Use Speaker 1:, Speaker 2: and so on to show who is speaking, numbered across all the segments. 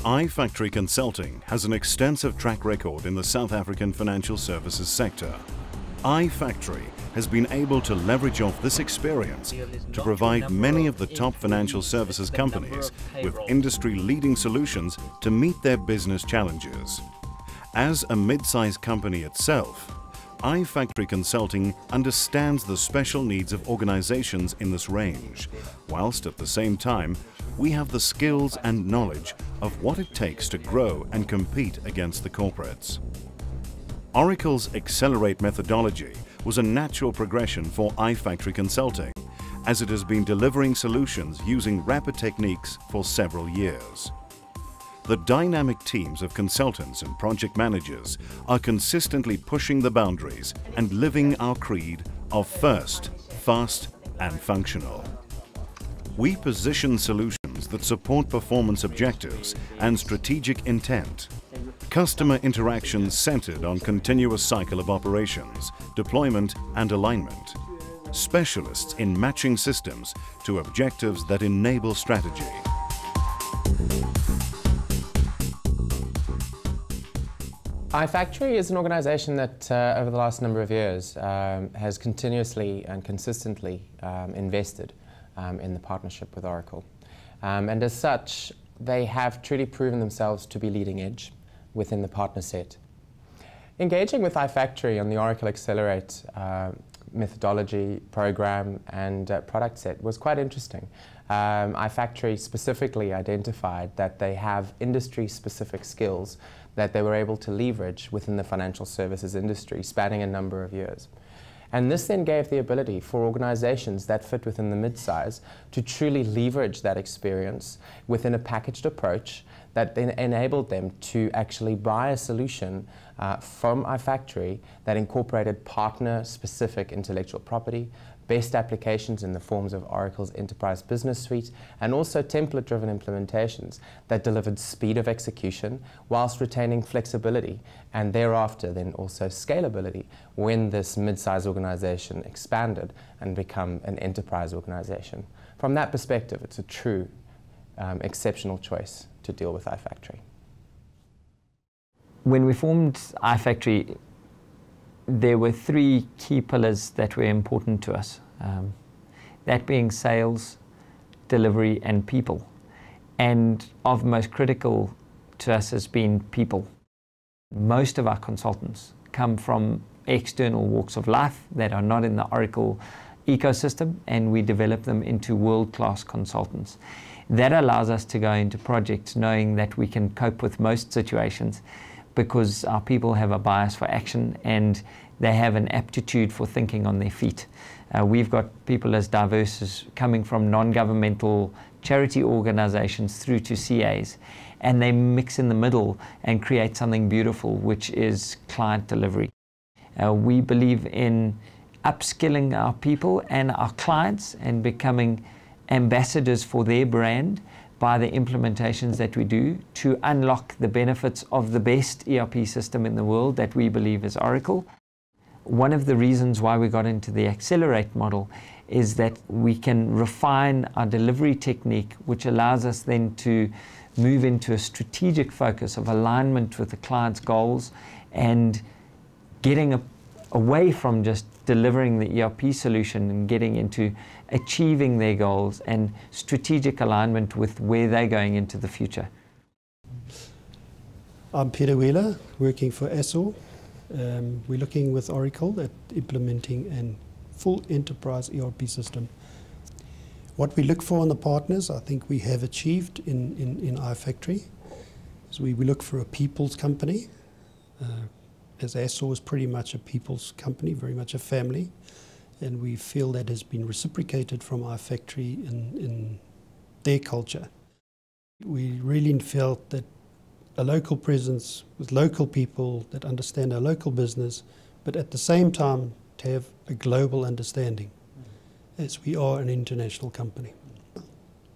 Speaker 1: iFactory Consulting has an extensive track record in the South African financial services sector. iFactory has been able to leverage off this experience to provide many of the top financial services companies with industry-leading solutions to meet their business challenges. As a mid-sized company itself, iFactory Consulting understands the special needs of organizations in this range, whilst at the same time we have the skills and knowledge of what it takes to grow and compete against the corporates. Oracle's Accelerate methodology was a natural progression for iFactory Consulting, as it has been delivering solutions using rapid techniques for several years. The dynamic teams of consultants and project managers are consistently pushing the boundaries and living our creed of first, fast and functional. We position solutions that support performance objectives and strategic intent. Customer interactions centered on continuous cycle of operations, deployment and alignment. Specialists in matching systems to objectives that enable strategy.
Speaker 2: iFactory is an organization that over the last number of years has continuously and consistently invested in the partnership with Oracle. And as such, they have truly proven themselves to be leading edge within the partner set. Engaging with iFactory on the Oracle Accelerate methodology, program and product set was quite interesting. iFactory specifically identified that they have industry-specific skills that they were able to leverage within the financial services industry, spanning a number of years. And this then gave the ability for organizations that fit within the mid-size to truly leverage that experience within a packaged approach that then enabled them to actually buy a solution from iFactory that incorporated partner-specific intellectual property, best applications in the forms of Oracle's Enterprise Business Suite, and also template-driven implementations that delivered speed of execution whilst retaining flexibility and thereafter then also scalability when this mid-size organization expanded and become an enterprise organization. From that perspective, it's a true exceptional choice to deal with iFactory.
Speaker 3: When we formed iFactory, there were three key pillars that were important to us, that being sales, delivery and people. And of most critical to us has been people. Most of our consultants come from external walks of life that are not in the Oracle ecosystem, and we develop them into world-class consultants. That allows us to go into projects knowing that we can cope with most situations, because our people have a bias for action and they have an aptitude for thinking on their feet. We've got people as diverse as coming from non-governmental charity organizations through to CAs, and they mix in the middle and create something beautiful, which is client delivery. We believe in upskilling our people and our clients and becoming ambassadors for their brand by the implementations that we do to unlock the benefits of the best ERP system in the world that we believe is Oracle. One of the reasons why we got into the Accelerate model is that we can refine our delivery technique, which allows us then to move into a strategic focus of alignment with the client's goals and getting away from just delivering the ERP solution and getting into achieving their goals and strategic alignment with where they're going into the future.
Speaker 4: I'm Peter Wheeler, working for Assor. We're looking with Oracle at implementing a full enterprise ERP system. What we look for in the partners, I think we have achieved in iFactory. So we look for a people's company. As Assor is pretty much a people's company, very much a family, and we feel that has been reciprocated from iFactory in their culture. We really felt that a local presence with local people that understand our local business, but at the same time to have a global understanding, as we are an international company.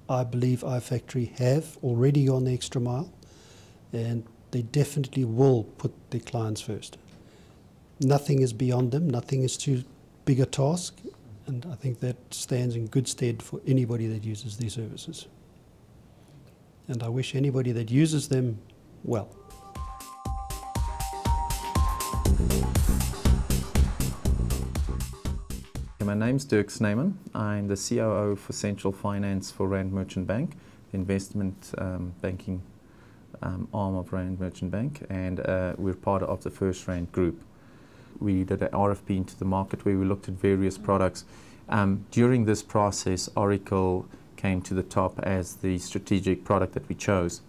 Speaker 4: I believe iFactory have already gone the extra mile, and they definitely will put their clients first. Nothing is beyond them, nothing is too big a task, and I think that stands in good stead for anybody that uses these services. and I wish anybody that uses them well.
Speaker 5: My name's Dirk Snyman. I'm the COO for Central Finance for Rand Merchant Bank, the investment banking arm of Rand Merchant Bank, and we're part of the First Rand Group. We did an RFP into the market where we looked at various products. During this process, Oracle came to the top as the strategic product that we chose.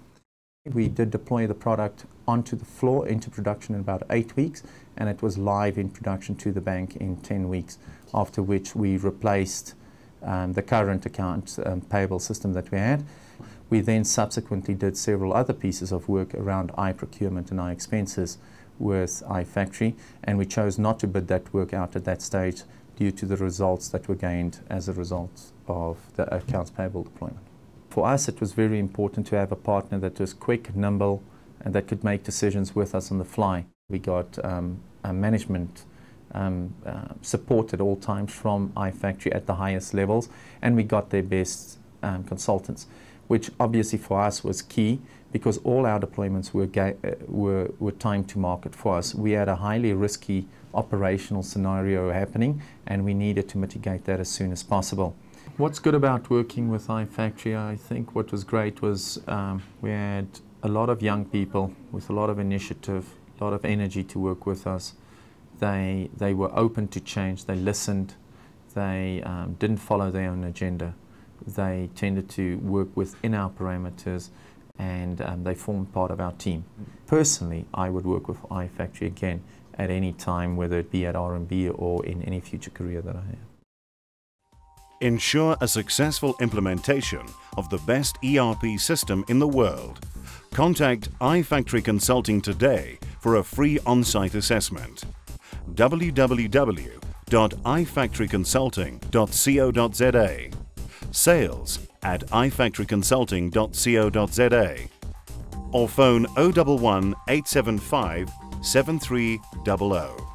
Speaker 5: We did deploy the product onto the floor into production in about 8 weeks, and it was live in production to the bank in 10 weeks, after which we replaced the current account payable system that we had. We then subsequently did several other pieces of work around procurement and expenses with iFactory, and we chose not to bid that work out at that stage due to the results that were gained as a result of the accounts payable deployment. For us, it was very important to have a partner that was quick, nimble, and that could make decisions with us on the fly. We got a management support at all times from iFactory at the highest levels, and we got their best consultants, which obviously for us was key because all our deployments were timed to market for us. We had a highly risky operational scenario happening, and we needed to mitigate that as soon as possible. What's good about working with iFactory, I think what was great was we had a lot of young people with a lot of initiative, a lot of energy to work with us. They were open to change, they listened, they didn't follow their own agenda. They tended to work within our parameters, and they formed part of our team. Personally, I would work with iFactory again at any time, whether it be at RMB or in any future career that I have.
Speaker 1: Ensure a successful implementation of the best ERP system in the world. Contact iFactory Consulting today for a free on-site assessment. www.ifactoryconsulting.co.za, sales@ifactoryconsulting.co.za, or phone 011 875 7300.